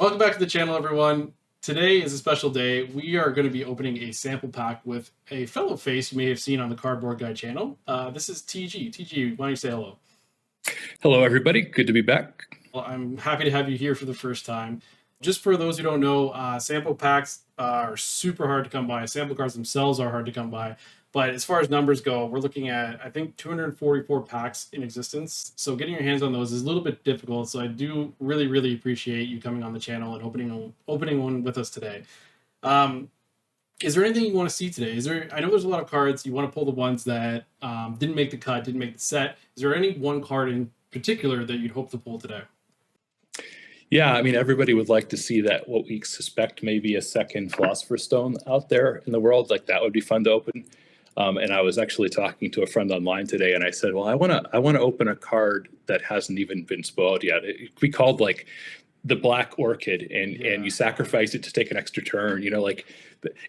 Welcome back to the channel, everyone. Today is a special day. We are going to be opening a sample pack with a fellow face you may have seen on the Cardboard Guy channel. This is TG. TG, why don't you say hello? Hello, everybody. Good to be back. Well, I'm happy to have you here for the first time. Just for those who don't know, sample packs are super hard to come by. Sample cards themselves are hard to come by. But as far as numbers go, we're looking at, I think, 244 packs in existence. So getting your hands on those is a little bit difficult. So I do really, really appreciate you coming on the channel and opening one with us today. Is there anything you want to see today? I know there's a lot of cards. You want to pull the ones that didn't make the cut, didn't make the set. Is there any one card in particular that you'd hope to pull today? Yeah, I mean, everybody would like to see that what we suspect may be a second Philosopher's Stone out there in the world. Like, that would be fun to open. And I was actually talking to a friend online today, and I said, well, I want to open a card that hasn't even been spoiled yet. It could be called like the Black Orchid, and you sacrifice it to take an extra turn, like,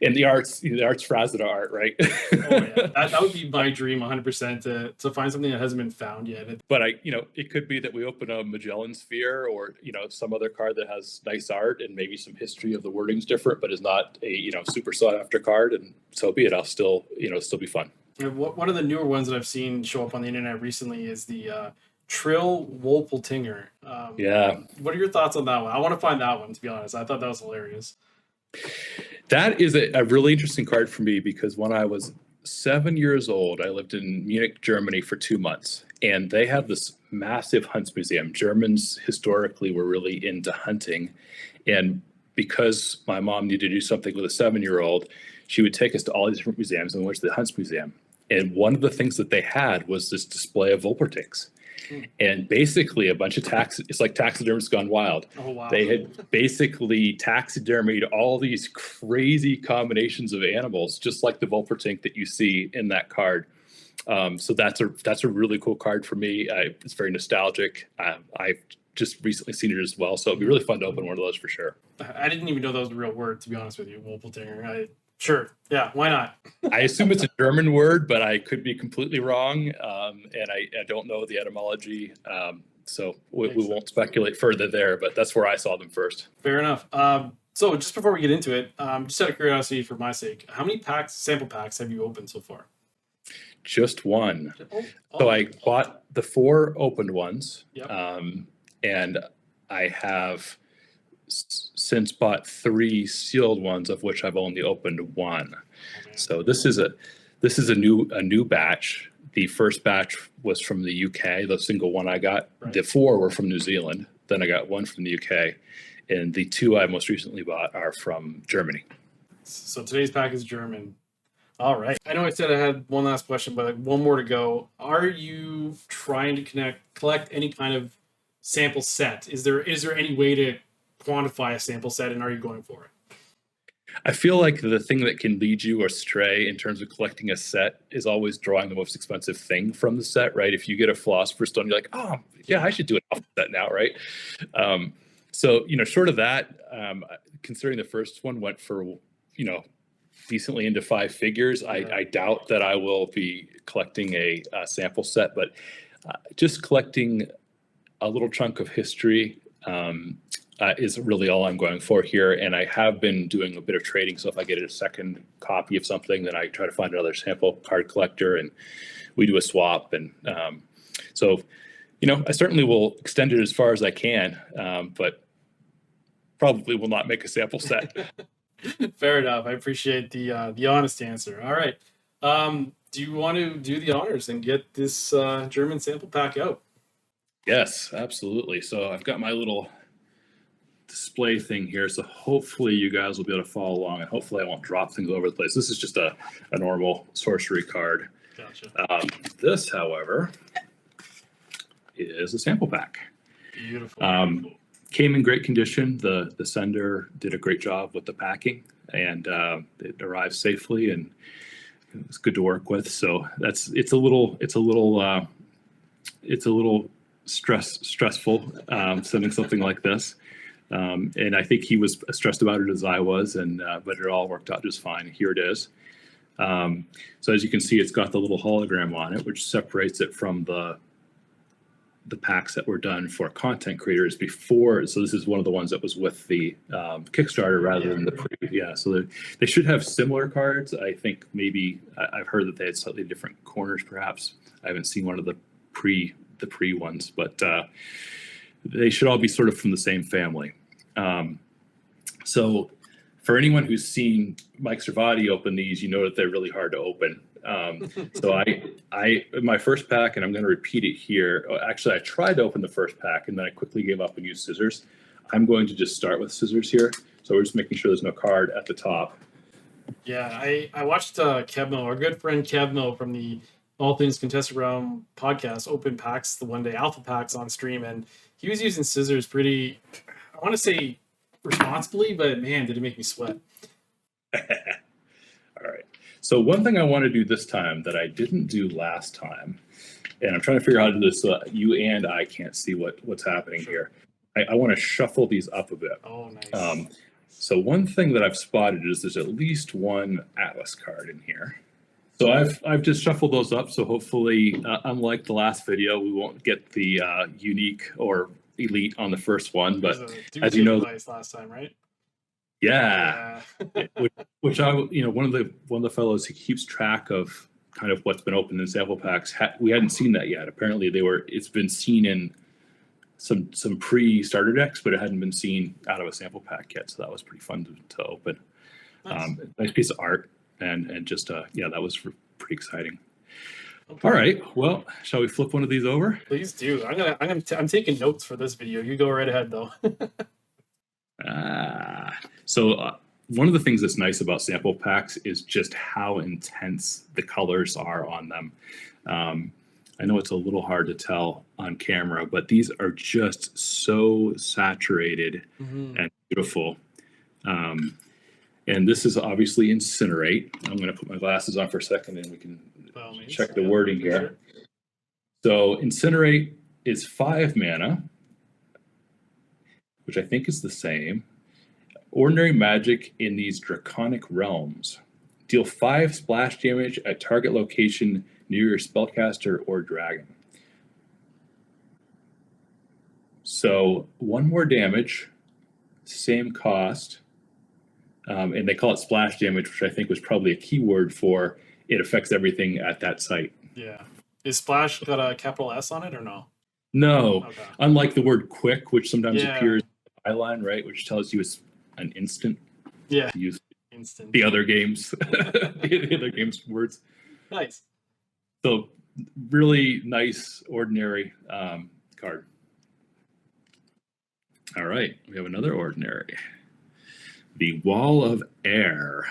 and the art's Frazzada art, right? Oh, yeah. That would be my dream 100% to find something that hasn't been found yet. But it could be that we open a Magellan Sphere or, some other card that has nice art and maybe some history of the wording's different, but is not a, super sought after card. And so be it. I'll still be fun. One of the newer ones that I've seen show up on the internet recently is the Trill Wolpeltinger. Yeah. What are your thoughts on that one? I want to find that one, to be honest. I thought that was hilarious. That is a really interesting card for me because when I was 7 years old, I lived in Munich, Germany for 2 months, and they have this massive hunts museum. Germans historically were really into hunting, and because my mom needed to do something with a 7-year-old, she would take us to all these different museums, and we went to the hunts museum. And one of the things that they had was this display of Wolpertinks. And basically a bunch of it's like taxidermists gone wild. Oh, wow. They had basically taxidermied all these crazy combinations of animals, just like the Wolpertink that you see in that card. So that's a really cool card for me. It's very nostalgic. I've just recently seen it as well. So it'd be really fun to open one of those for sure. I didn't even know that was a real word, to be honest with you, Wolpertinger. Sure. Yeah, why not? I assume it's a German word, but I could be completely wrong. And I don't know the etymology. So we won't speculate further there, but that's where I saw them first. Fair enough. So just before we get into it, just out of curiosity for my sake, how many sample packs have you opened so far? Just one. So I bought the 4 opened ones. Yep. And I have since bought 3 sealed ones, of which I've only opened 1. Okay. So this is a new batch. The first batch was from the UK. The single one I got. Right. The 4 were from New Zealand. Then I got 1 from the UK, and the 2 I most recently bought are from Germany. So today's pack is German. All right. I know I said I had one last question, but one more to go. Are you trying to collect any kind of sample set? Is there any way to quantify a sample set, and are you going for it? I feel like the thing that can lead you astray in terms of collecting a set is always drawing the most expensive thing from the set, right? If you get a Philosopher's Stone, you're like, oh yeah, I should do it off set now, right? So short of that, considering the first one went for decently into 5 figures, I doubt that I will be collecting a sample set, but just collecting a little chunk of history is really all I'm going for here. And I have been doing a bit of trading. So if I get a second copy of something, then I try to find another sample card collector and we do a swap. And so I certainly will extend it as far as I can, but probably will not make a sample set. Fair enough. I appreciate the honest answer. All right. Do you want to do the honors and get this German sample pack out? Yes, absolutely. So I've got my little display thing here, so hopefully you guys will be able to follow along, and hopefully I won't drop things over the place. This is just a normal sorcery card. Gotcha. This, however, is a sample pack. Beautiful. Came in great condition. The sender did a great job with the packing, and it arrived safely, and it was good to work with. So it's a little stressful sending something like this. And I think he was as stressed about it as I was, but it all worked out just fine. Here it is. So as you can see, it's got the little hologram on it, which separates it from the the packs that were done for content creators before. So this is one of the ones that was with the Kickstarter rather than the pre. Yeah, so they should have similar cards. I think maybe I've heard that they had slightly different corners, perhaps. I haven't seen one of the pre ones, but they should all be sort of from the same family. So for anyone who's seen Mike Servati open these, you know that they're really hard to open. So I my first pack, and I'm going to repeat it here. Actually, I tried to open the first pack, and then I quickly gave up and used scissors. I'm going to just start with scissors here. So we're just making sure there's no card at the top. Yeah, I watched Kev Mill, our good friend Kev Mill from the All Things Contested Realm podcast, open packs the one day alpha packs on stream, and he was using scissors pretty, I want to say responsibly, but man, did it make me sweat. All right. So one thing I want to do this time that I didn't do last time, and I'm trying to figure out how to do this so that you and I can't see what's happening here. I want to shuffle these up a bit. Oh, nice. So one thing that I've spotted is there's at least one Atlas card in here. So I've just shuffled those up. So hopefully, unlike the last video, we won't get the unique or elite on the first one. But as you know, last time, right? Yeah. which one of the fellows who keeps track of kind of what's been opened in sample packs. We hadn't seen that yet. Apparently, it's been seen in some pre-starter decks, but it hadn't been seen out of a sample pack yet. So that was pretty fun to open. Nice piece of art, and just that was pretty exciting. Okay. All right. Well, shall we flip one of these over? Please do. I'm taking notes for this video. You go right ahead, though. So one of the things that's nice about sample packs is just how intense the colors are on them. I know it's a little hard to tell on camera, but these are just so saturated and beautiful. And this is obviously Incinerate. I'm going to put my glasses on for a second and we can check the wording here. Sure. So Incinerate is 5 mana, which I think is the same. Ordinary magic in these draconic realms. Deal 5 splash damage at target location near your spellcaster or dragon. So 1 more damage, same cost, and they call it splash damage, which I think was probably a keyword for it affects everything at that site. Yeah. Is splash got a capital S on it or no? No. Okay. Unlike the word quick, which sometimes appears in the byline, right, which tells you it's an instant. Yeah. To use instant. The other games, the other games words. Nice. So really nice, ordinary card. All right, we have another ordinary. The Wall of Air.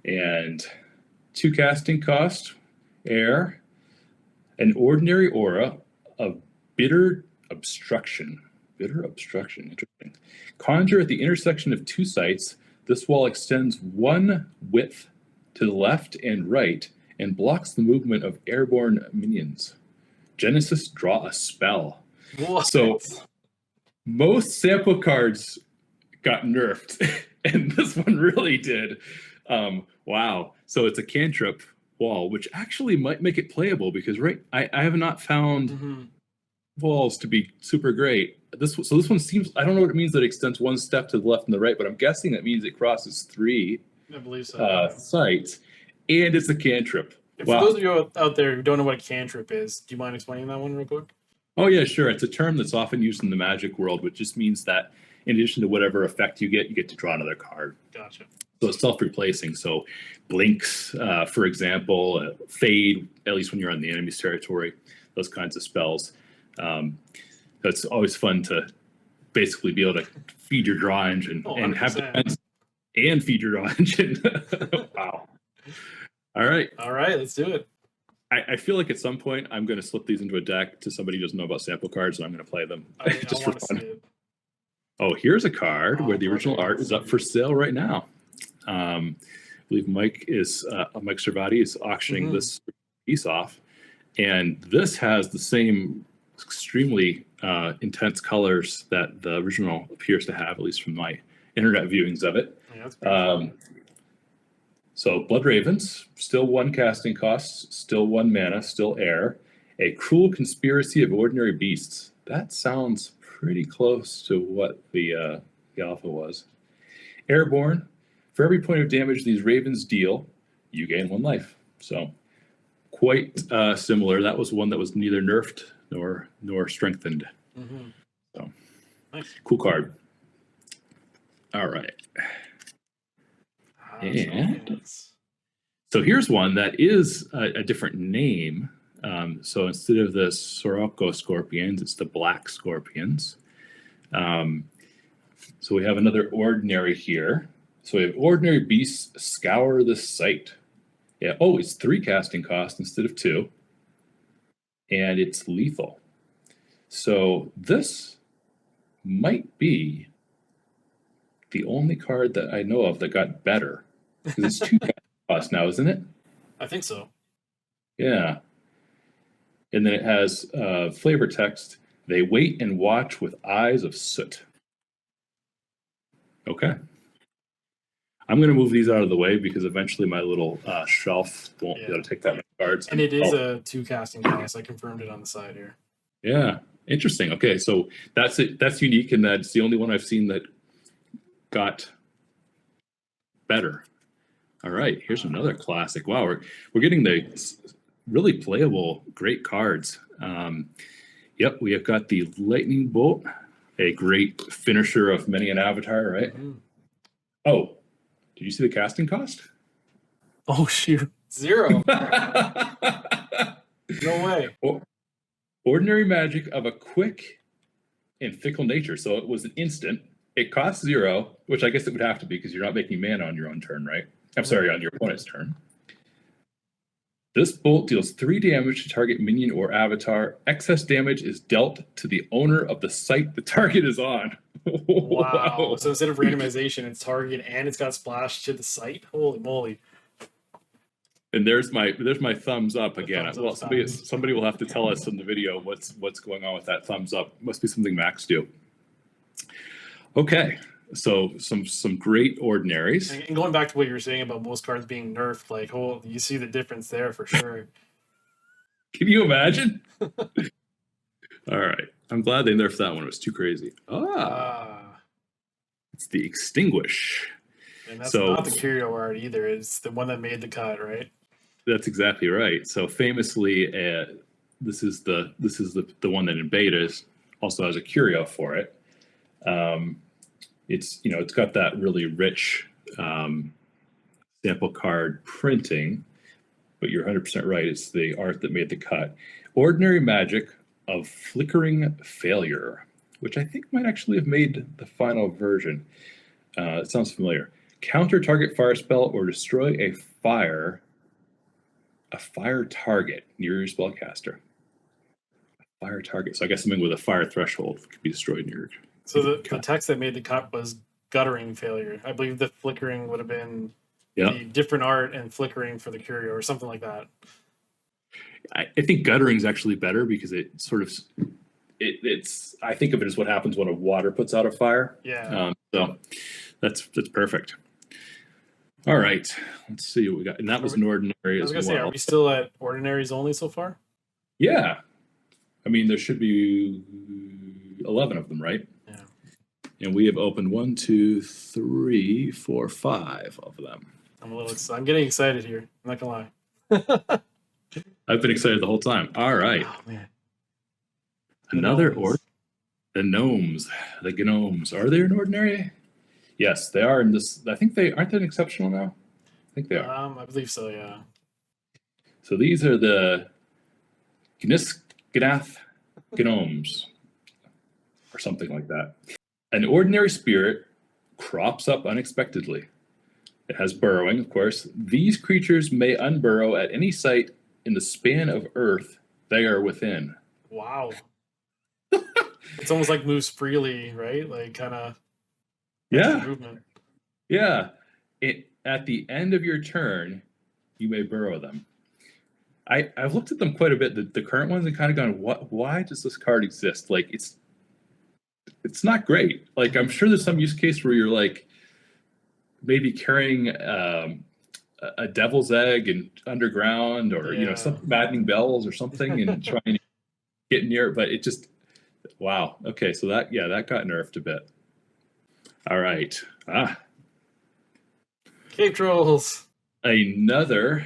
And 2 casting cost, air, an ordinary aura of bitter obstruction. Bitter obstruction, interesting. Conjure at the intersection of 2 sites. This wall extends 1 width to the left and right and blocks the movement of airborne minions. Genesis, draw a spell. What? So most sample cards got nerfed, and this one really did. Wow. So it's a cantrip wall, which actually might make it playable because I have not found walls to be super great. This one seems, I don't know what it means that it extends 1 step to the left and the right, but I'm guessing that means it crosses 3 I believe so. Sites, and it's a cantrip. For those of you out there who don't know what a cantrip is, do you mind explaining that one real quick? Oh yeah, sure. It's a term that's often used in the Magic world, which just means that in addition to whatever effect you get to draw another card. Gotcha. So it's self-replacing. So blinks, for example, fade, at least when you're on the enemy's territory, those kinds of spells. It's always fun to basically be able to feed your draw engine and have defense and feed your draw engine. Wow. All right, let's do it. I feel like at some point I'm going to slip these into a deck to somebody who doesn't know about sample cards, and I'm going to play them just for fun. Oh, here's a card where the original art is up for sale right now. I believe Mike Servati is auctioning this piece off, and this has the same extremely intense colors that the original appears to have, at least from my internet viewings of it. Yeah, that's pretty so Blood Ravens, still 1 casting cost, still 1 mana, still air, A cruel conspiracy of ordinary beasts. That sounds pretty close to what the alpha was. Airborne. For every point of damage these ravens deal, you gain 1 life. So quite similar. That was one that was neither nerfed nor strengthened. Mm-hmm. So Nice. cool card. All right. And so here's one that is a different name. So instead of the Sirocco Scorpions, it's the Black Scorpions. So we have another ordinary here. So we have ordinary beasts scour the site. Yeah. Oh, it's 3 casting cost instead of 2. And it's lethal. So this might be the only card that I know of that got better. Because it's 2 casting cost now, isn't it? I think so. Yeah. And then it has flavor text. They wait and watch with eyes of soot. Okay. I'm going to move these out of the way because eventually my little shelf won't be able to take that many cards. And it is a 2 casting cost. I confirmed it on the side here. Yeah. Interesting. Okay. So that's it. That's unique, and that's the only one I've seen that got better. All right. Here's another classic. Wow. We're getting the really playable, great cards. Yep. We have got the Lightning Bolt, a great finisher of many an avatar, right? Mm-hmm. Oh, did you see the casting cost? Oh, shoot. 0. No way. Ordinary magic of a quick and fickle nature. So it was an instant. It costs 0, which I guess it would have to be because you're not making mana on your own turn, right? I'm sorry, on your opponent's turn. This bolt deals 3 damage to target minion or avatar. Excess damage is dealt to the owner of the site the target is on. Wow. So instead of randomization, it's target and it's got splash to the site. Holy moly. And there's my thumbs up again. Well, somebody will have to tell us in the video what's going on with that thumbs up. Must be something Max do. Okay. So some great ordinaries. And going back to what you were saying about most cards being nerfed, like, oh, you see the difference there for sure. Can you imagine? All right. I'm glad they nerfed that one. It was too crazy. It's the Extinguish. And that's not the curio art either. It's the one that made the cut, right? That's exactly right. So famously, this is the one that in beta also has a curio for it. It's got that really rich sample card printing, but you're 100% right. It's the art that made the cut. Ordinary magic of flickering failure, which I think might actually have made the final version. It sounds familiar. Counter target fire spell or destroy a fire target near your spellcaster. Fire target. So I guess something with a fire threshold could be destroyed near your. So the text that made the cut was guttering failure. I believe the flickering would have been the different art and flickering for the curio or something like that. I think guttering is actually better because it sort of it's I think of it as what happens when a water puts out a fire. Yeah. So that's perfect. All right, let's see what we got. And that was an ordinary as well. Say, are we still at ordinaries only so far? Yeah. I mean, there should be 11 of them, right? Yeah. And we have opened 1, 2, 3, 4, 5 of them. I'm getting excited here. I'm not gonna lie. I've been excited the whole time. All right. Oh man. Another the gnomes. The gnomes. Are they an ordinary? Yes, they are in this. I think aren't they an exceptional now? I think they are. I believe so, yeah. So these are the Gnath gnomes. Or something like that. An ordinary spirit crops up unexpectedly. It has burrowing, of course. These creatures may unburrow at any site in the span of Earth they are within. Wow. It's almost like moves freely, right? Like kind of movement. Yeah. At the end of your turn, you may burrow them. I've looked at them quite a bit, the current ones, and kind of gone, why does this card exist? Like it's not great. Like I'm sure there's some use case where you're like maybe carrying a devil's egg and underground, or some maddening bells or something, and trying to get near it. But it just, wow. Okay, so that got nerfed a bit. All right. Cave Trolls. Another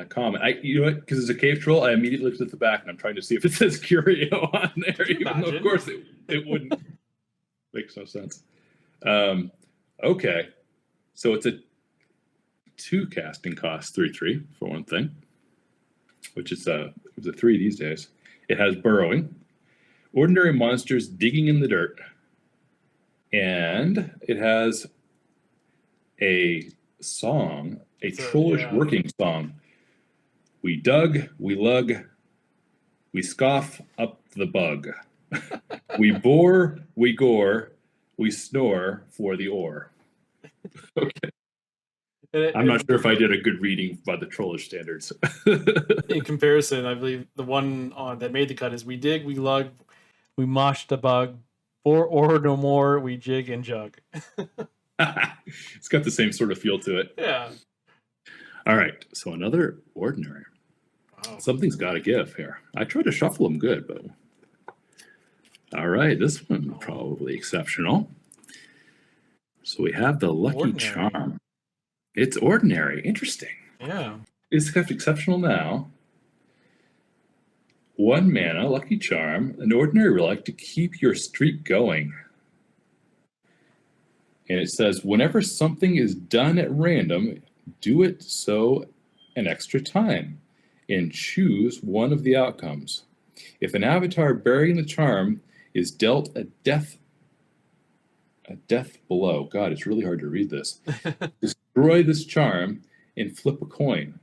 comment. You know what? Because it's a cave troll, I immediately looked at the back and I'm trying to see if it says Curio on there, even though of course it wouldn't. Makes no sense. Okay, so it's a 2 casting cost 3/3 for one thing, which is it was a 3 these days. It has burrowing, ordinary monsters digging in the dirt, and it has a song, a trollish working song. We dug, we lug, we scoff up the bug. We bore, we gore, we snore for the ore. Okay. I'm not sure if I did a good reading by the trollish standards. In comparison, I believe the one that made the cut is we dig, we lug, we mosh the bug, for or no more, we jig and jug. It's got the same sort of feel to it. Yeah. All right, so another ordinary. Oh. Something's got to give here. I tried to shuffle them good, but all right, this one probably exceptional. So we have the Lucky Charm. It's ordinary. Interesting. Yeah. It's got exceptional now. 1 mana, Lucky Charm, an ordinary relic to keep your streak going. And it says, whenever something is done at random, do it so an extra time and choose one of the outcomes. If an avatar bearing the charm is dealt a death blow. God, it's really hard to read this. Destroy this charm and flip a coin.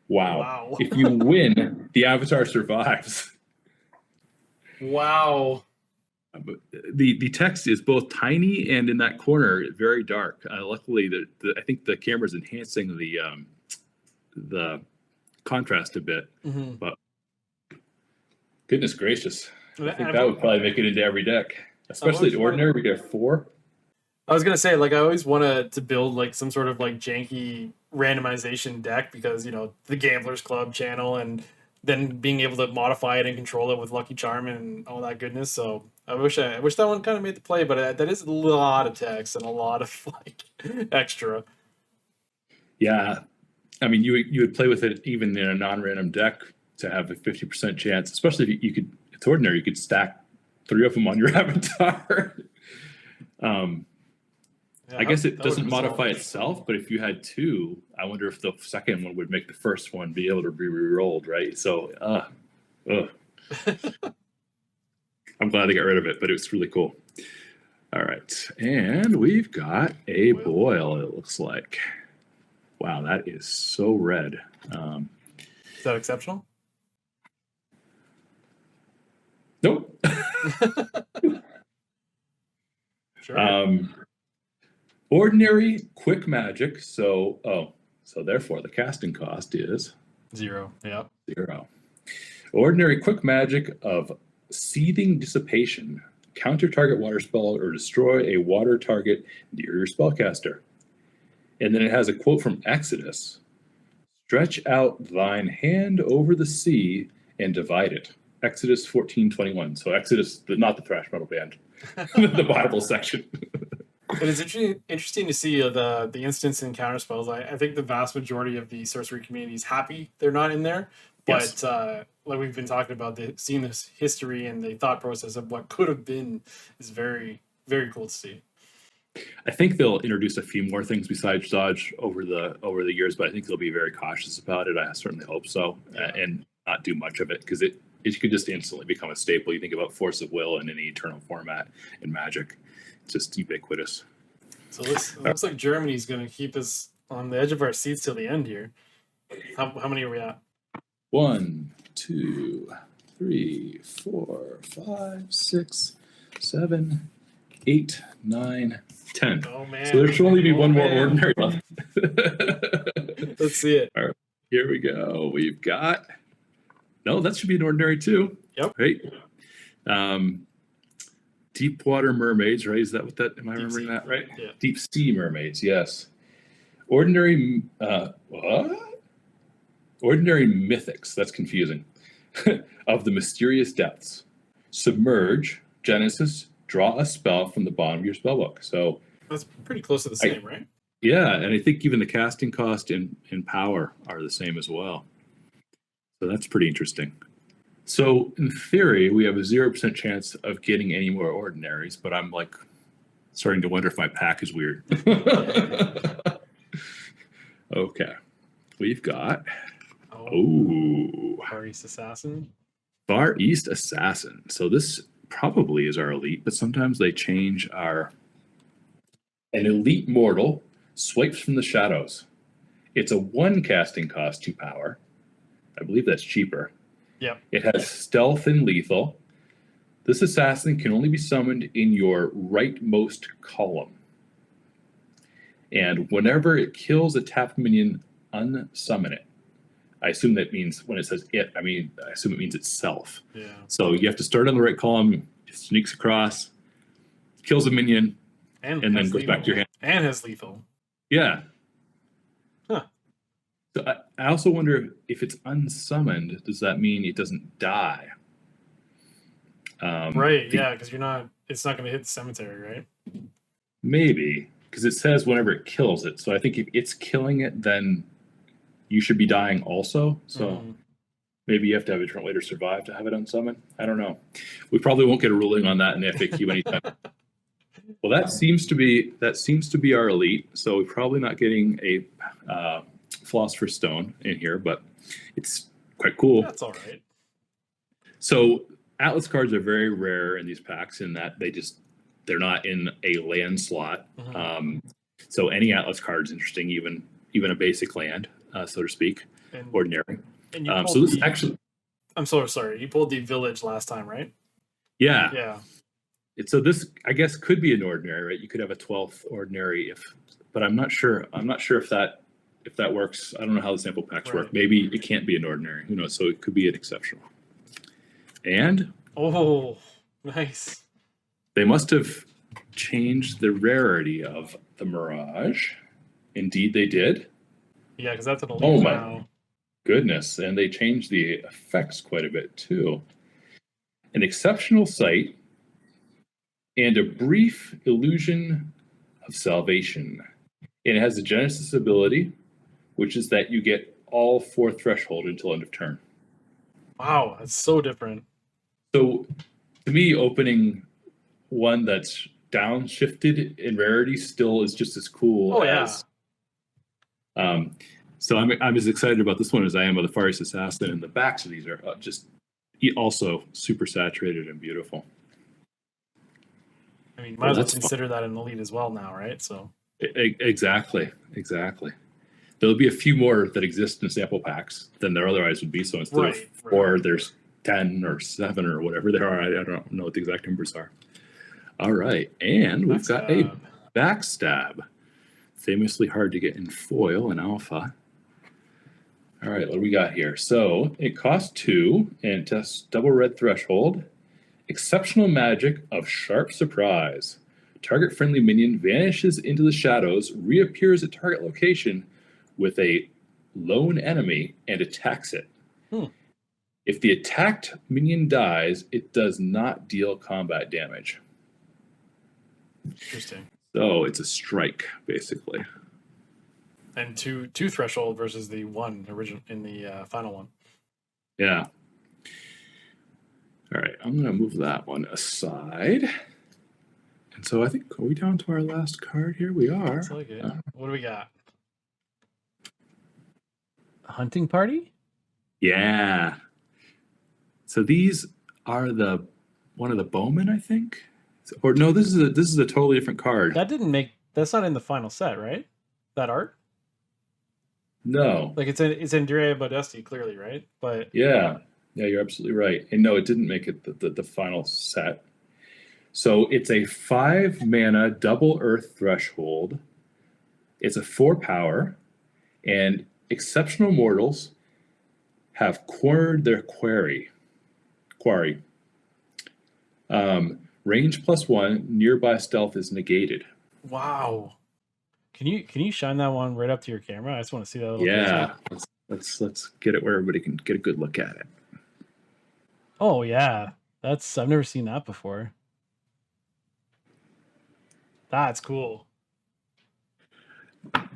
Wow. If you win, the avatar survives. Wow. The text is both tiny and in that corner very dark. Luckily, I think the camera's enhancing the contrast a bit. Mm-hmm. But goodness gracious, I think that would probably make it into every deck, especially at ordinary. We get 4. I was gonna say, like, I always wanted to build like some sort of like janky randomization deck because the Gamblers Club channel, and then being able to modify it and control it with Lucky Charm and all that goodness. So I wish that one kind of made the play, but that is a lot of text and a lot of like extra. Yeah, I mean, you would play with it even in a non-random deck to have a 50% chance, especially if you could. It's ordinary. You could stack 3 of them on your avatar. I guess it doesn't modify itself, but if you had 2, I wonder if the second one would make the first one be able to be re-rolled, right? So, I'm glad they got rid of it, but it was really cool. All right, and we've got a boil, it looks like. Wow, that is so red. Is that exceptional? Nope. Sure. Ordinary quick magic. So therefore the casting cost is 0. Yeah. 0. Ordinary quick magic of Seething Dissipation. Counter target water spell or destroy a water target near your spellcaster. And then it has a quote from Exodus. Stretch out thine hand over the sea and divide it. Exodus 14:21. So Exodus, not the thrash metal band, the Bible section. It is interesting to see the instance in counter spells. I think the vast majority of the sorcery community is happy they're not in there. But yes. Like we've been talking about, seeing this history and the thought process of what could have been is very, very cool to see. I think they'll introduce a few more things besides dodge over the years, but I think they'll be very cautious about it. I certainly hope so, and not do much of it because it could just instantly become a staple. You think about Force of Will in any Eternal format in Magic. Just ubiquitous. So it looks like Germany's going to keep us on the edge of our seats till the end here. How many are we at? 1, 2, 3, 4, 5, 6, 7, 8, 9, 10. Oh man! So there should only be one more ordinary left. Let's see it. All right, here we go. We've got. No, that should be an ordinary too. Yep. Right. Deep water mermaids, right? Is that what that? Am I remembering that right? Yeah. Deep sea mermaids, yes. Ordinary, what? Ordinary mythics, that's confusing, of the mysterious depths. Submerge, Genesis, draw a spell from the bottom of your spellbook. So That's pretty close to the same, right? yeah, and I think even the casting cost and power are the same as well. So that's pretty interesting. So in theory, we have a 0% chance of getting any more ordinaries, but I'm like starting to wonder if my pack is weird. Okay. We've got Far East Assassin. Far East Assassin. So this probably is our elite, but sometimes they change our an elite mortal swipes from the shadows. It's a 1 casting cost, 2 power. I believe that's cheaper. Yep. It has stealth and lethal. This assassin can only be summoned in your rightmost column. And whenever it kills a tapped minion, unsummon it. I assume that means when it says it, I assume it means itself. Yeah. So you have to start on the right column, it sneaks across, kills a minion, and then goes back to your hand. And has lethal. Yeah. Huh. So I also wonder if it's unsummoned, does that mean it doesn't die? Right, yeah, because it's not going to hit the cemetery, right? Maybe, because it says whenever it kills it. So I think if it's killing it, then you should be dying also. So maybe you have to have a different way to survive to have it unsummoned. I don't know. We probably won't get a ruling on that in FAQ anytime. Well, that seems to be our elite. So we're probably not getting a Philosopher's Stone in here, but it's quite cool. That's all right. So Atlas cards are very rare in these packs in that they're not in a land slot. So any Atlas card is interesting, even a basic land, so to speak, ordinary. And so this is actually. I'm so sorry. You pulled the village last time, right? Yeah. Yeah. So this, I guess, could be an ordinary, right? You could have a 12th ordinary but I'm not sure. I'm not sure if that works. I don't know how the sample packs work. Maybe it can't be an ordinary. Who knows? So it could be an exceptional. And nice. They must have changed the rarity of the Mirage. Indeed, they did. Yeah, because that's an elite now. Goodness, and they changed the effects quite a bit too. An exceptional sight and a brief illusion of salvation. And it has a Genesis ability, which is that you get all 4 threshold until end of turn. Wow, that's so different. So to me, opening one that's downshifted in rarity still is just as cool as. So I'm as excited about this one as I am about the Far East Assassin, and the backs of these are just also super saturated and beautiful. I mean, might as well consider that an elite as well now, right? So exactly. There'll be a few more that exist in sample packs than there otherwise would be. So instead of 4, there's 10 or 7 or whatever there are. I don't know what the exact numbers are. All right, and we've got a backstab. Famously hard to get in foil and alpha. All right, what do we got here? So it costs 2 and tests double red threshold. Exceptional magic of sharp surprise. Target friendly minion vanishes into the shadows, reappears at target location with a lone enemy, and attacks it. If the attacked minion dies, it does not deal combat damage. Interesting. So it's a strike, basically. And two threshold versus the 1 original in the final one. Yeah. All right, I'm going to move that one aside. And so I think, are we down to our last card here? We are. That's like it. What do we got? A hunting party? Yeah. So these are one of the bowmen, I think. Or no, this is a totally different card. That's not in the final set, right? That art? No. Like it's in Drea Bodesti, clearly, right? But yeah, you're absolutely right. And no, it didn't make it the final set. So it's a 5 mana double earth threshold. It's a 4 power, and exceptional mortals have cornered their quarry. Range +1, nearby stealth is negated. Wow. Can you shine that one right up to your camera? I just want to see that little creature. Yeah, let's get it where everybody can get a good look at it. Oh yeah, I've never seen that before. That's cool.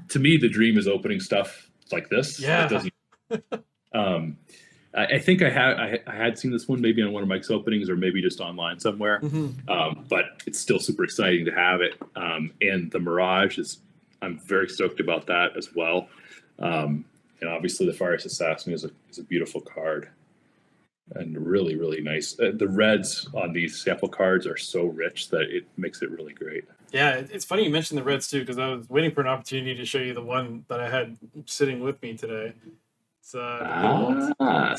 To me, the dream is opening stuff like this that Yeah. doesn't. Um, I think I had seen this one maybe on one of Mike's openings or maybe just online somewhere, Mhm. but it's still super exciting to have it. And the Mirage is I'm very stoked about that as well. And obviously the Farius Assassin is a beautiful card and really really nice. The reds on these sample cards are so rich that it makes it really great. Yeah, it's funny you mentioned the reds too, because I was waiting for an opportunity to show you the one that I had sitting with me today. It's the good old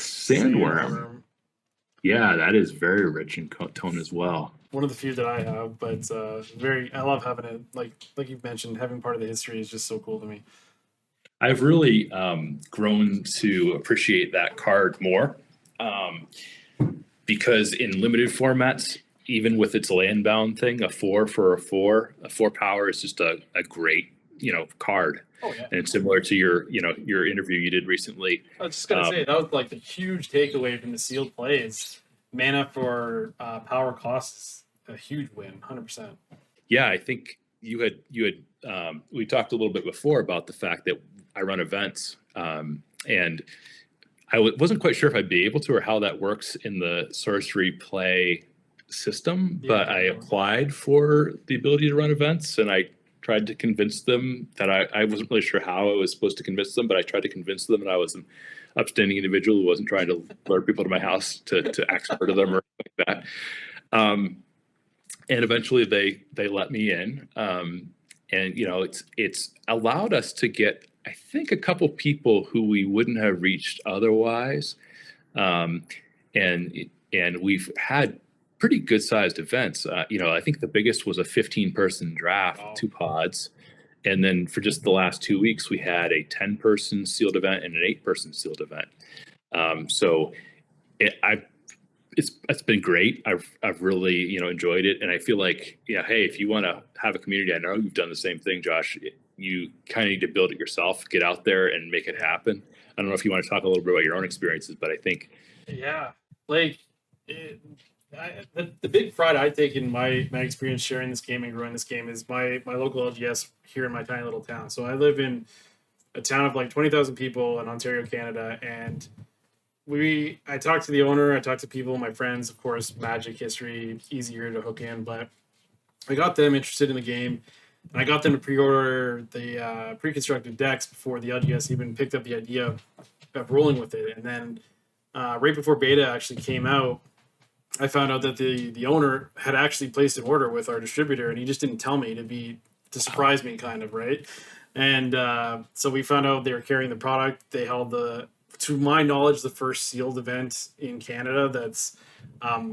Sandworm. sandworm. Yeah, that is very rich in tone as well. One of the few that I have, but very I love having it. Like you've mentioned, having part of the history is just so cool to me. I've really grown to appreciate that card more um, because in limited formats, even with its land bound thing, a 4 for a 4 power is just a great card. Oh yeah. And it's similar to your interview you did recently. I was just gonna say Um, that was like the huge takeaway from the sealed plays. Mana for power costs a huge win, 100%. yeah, I think you had we talked a little bit before about the fact that I run events and wasn't quite sure if I'd be able to or how that works in the sorcery play system, but I applied for the ability to run events and I tried to convince them that I wasn't really sure how I was supposed to convince them, but I tried to convince them that I was an upstanding individual who wasn't trying to lure people to my house to expert to them or like that. And eventually they let me in. And it's allowed us to get, I think, a couple people who we wouldn't have reached otherwise. Um, and we've had pretty good sized events. I think the biggest was a 15-person draft, Wow. 2 pods. And then for just the last 2 weeks, we had a 10-person sealed event and an 8-person sealed event. So it's been great. I've really enjoyed it, and I feel like hey, if you want to have a community, I know you've done the same thing, Josh. You kind of need to build it yourself, get out there and make it happen. I don't know if you want to talk a little bit about your own experiences, but I think Yeah, like the big pride I take in my experience sharing this game and growing this game is my local LGS here in my tiny little town. So I live in a town of like 20,000 people in Ontario, Canada, and I talked to the owner, I talked to people, my friends, of course, Magic history, easier to hook in, but I got them interested in the game, and I got them to pre-order the pre-constructed decks before the LGS even picked up the idea of rolling with it. And then right before beta actually came out, I found out that the owner had actually placed an order with our distributor, and he just didn't tell me to surprise me, kind of, right. And so we found out they were carrying the product. They held to my knowledge, the first sealed event in Canada. That's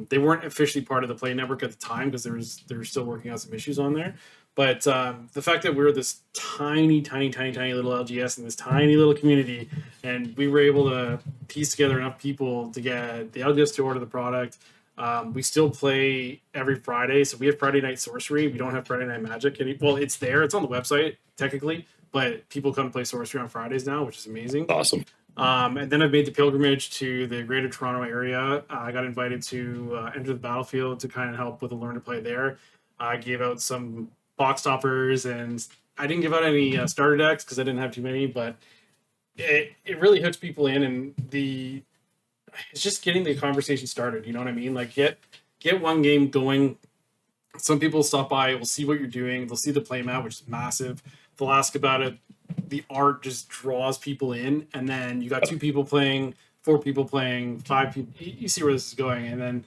they weren't officially part of the Play Network at the time because they were still working on some issues on there. But the fact that we were this tiny, tiny, tiny, tiny little LGS in this tiny little community, and we were able to piece together enough people to get the LGS to order the product. We still play every Friday, so we have Friday Night Sorcery. We don't have Friday Night Magic. Well, it's there. It's on the website technically, but people come play Sorcery on Fridays now, which is amazing. awesome. And then I've made the pilgrimage to the Greater Toronto area. I got invited to enter the battlefield to kind of help with the learn to play there. I gave out some box toppers, and I didn't give out any starter decks because I didn't have too many. But it really hooks people in, and it's just getting the conversation started. You know what I mean? Like get one game going. Some people stop by, will see what you're doing. They'll see the playmat, which is massive. They'll ask about it. The art just draws people in, and then you got 2 people playing, 4 people playing, 5 people. You see where this is going, and then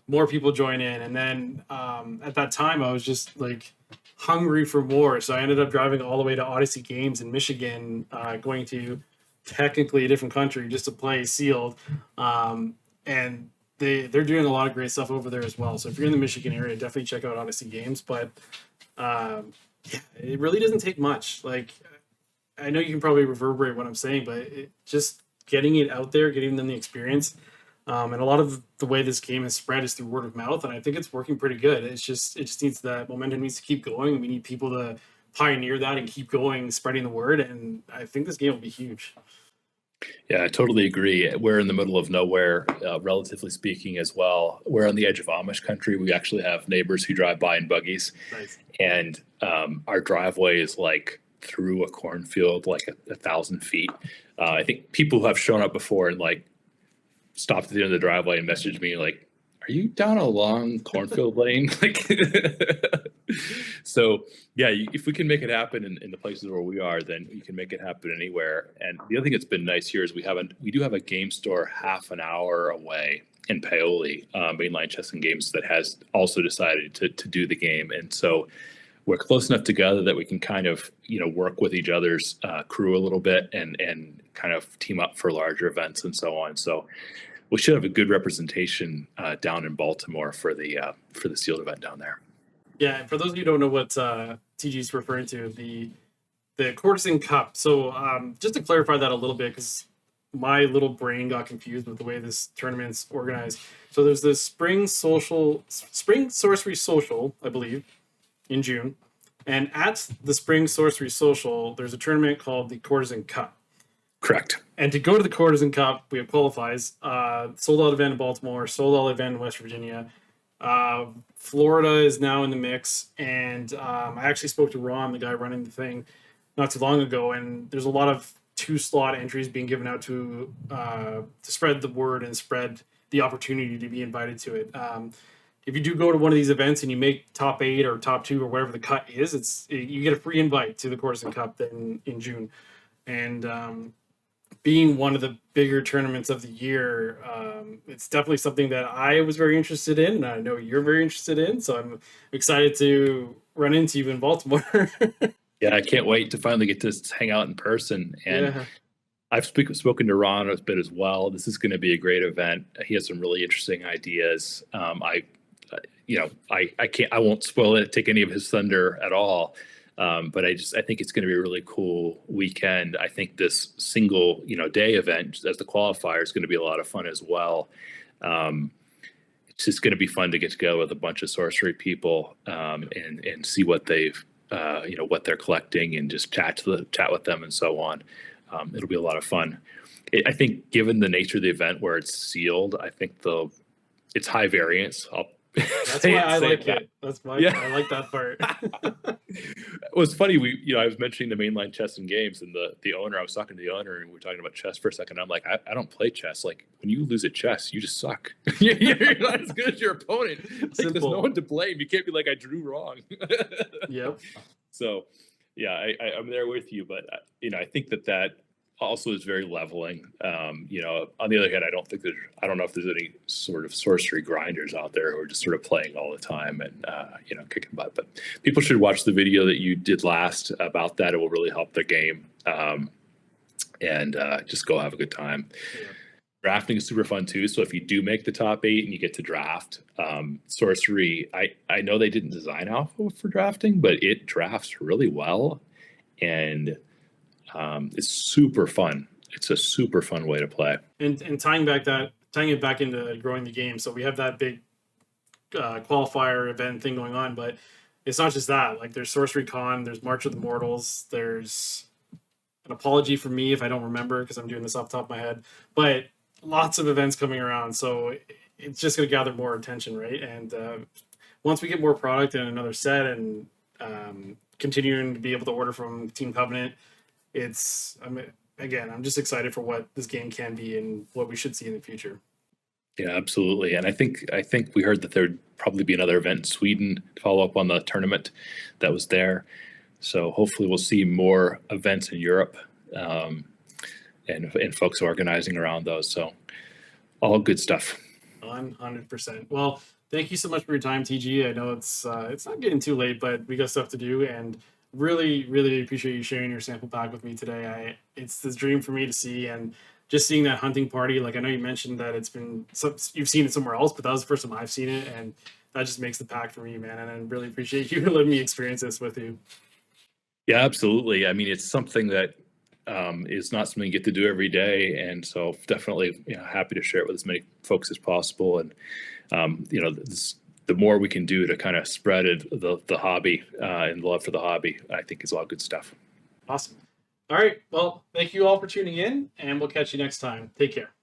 more people join in, and then at that time I was just like hungry for more. So I ended up driving all the way to Odyssey Games in Michigan, going to technically a different country just to play sealed, and they're doing a lot of great stuff over there as well. So if you're in the Michigan area, definitely check out Odyssey Games. But yeah, it really doesn't take much. Like I know you can probably reverberate what I'm saying, but just getting it out there, getting them the experience, and a lot of the way this game has spread is through word of mouth, and I think it's working pretty good. It just needs that momentum needs to keep going. We need people to pioneer that and keep going, spreading the word. And I think this game will be huge. Yeah, I totally agree. We're in the middle of nowhere, relatively speaking, as well. We're on the edge of Amish country. We actually have neighbors who drive by in buggies, Nice. and our driveway is like through a cornfield, like 1,000 feet. I think people who have shown up before and like stopped at the end of the driveway and messaged me like, "Are you down a long cornfield lane?" Like, so yeah, if we can make it happen in the places where we are, then you can make it happen anywhere. And the other thing that's been nice here is we do have a game store half an hour away in Paoli, Mainline Chess and Games, that has also decided to do the game, and so we're close enough together that we can kind of work with each other's crew a little bit and kind of team up for larger events and so on. So we should have a good representation down in Baltimore for the sealed event down there. Yeah, and for those of you who don't know what TG is referring to, the Courtesan Cup. So just to clarify that a little bit, because my little brain got confused with the way this tournament's organized. So there's this Spring Sorcery Social, I believe, in June. And at the Spring Sorcery Social, there's a tournament called the Courtesan Cup. Correct. And to go to the Courtesan Cup, we have qualifies. Sold out event in Baltimore, sold out event in West Virginia. Florida is now in the mix. And I actually spoke to Ron, the guy running the thing, not too long ago. And there's a lot of 2-slot entries being given out to spread the word and spread the opportunity to be invited to it. If you do go to one of these events and you make top 8 or top 2 or whatever the cut is, you get a free invite to the Courtesan Cup then in June. And being one of the bigger tournaments of the year, it's definitely something that I was very interested in, and I know you're very interested in. So I'm excited to run into you in Baltimore. Yeah, I can't wait to finally get to hang out in person. And Yeah. I've spoken to Ron a bit as well. This is going to be a great event. He has some really interesting ideas. I won't spoil it, take any of his thunder at all. But I think it's going to be a really cool weekend. I think this single, day event as the qualifier is going to be a lot of fun as well. It's just going to be fun to get together with a bunch of sorcery people and see what they've, what they're collecting and just chat with them and so on. It'll be a lot of fun. I think given the nature of the event where it's sealed, I think it's high variance. That's why I like it. I like that part. It was funny. I was mentioning the Mainline Chess and Games, and the owner. I was talking to the owner, and we were talking about chess for a second. I'm like, I don't play chess. Like, when you lose at chess, you just suck. You're not as good as your opponent. Like, there's no one to blame. You can't be like, I drew wrong. Yep. So, yeah, I'm there with you, but I think that also is very leveling. On the other hand, I don't know if there's any sort of sorcery grinders out there who are just sort of playing all the time and kicking butt. But people should watch the video that you did last about that. It will really help their game. And just go have a good time. Yeah. Drafting is super fun too. So if you do make the top 8 and you get to draft, sorcery, I know they didn't design Alpha for drafting, but it drafts really well. And it's super fun. It's a super fun way to play. And tying it back into growing the game. So we have that big qualifier event thing going on, but it's not just that. Like, there's Sorcery Con, there's March of the Mortals, there's an apology for me if I don't remember because I'm doing this off the top of my head, but lots of events coming around. So it's just going to gather more attention, right? And once we get more product and another set and continuing to be able to order from Team Covenant, I'm just excited for what this game can be and what we should see in the future. Yeah, absolutely. And I think we heard that there'd probably be another event in Sweden to follow up on the tournament that was there. So hopefully we'll see more events in Europe and folks organizing around those. So all good stuff. 100%. Well, thank you so much for your time, TG. I know it's not getting too late, but we got stuff to do, and really, really appreciate you sharing your sample pack with me today. It's this dream for me to see, and just seeing that hunting party. Like, I know you mentioned that you've seen it somewhere else, but that was the first time I've seen it, and that just makes the pack for me, man. And I really appreciate you letting me experience this with you. Yeah, absolutely. I mean, it's something that is not something you get to do every day, and so definitely happy to share it with as many folks as possible. And the more we can do to kind of spread the hobby and love for the hobby, I think is all good stuff. Awesome. All right. Well, thank you all for tuning in, and we'll catch you next time. Take care.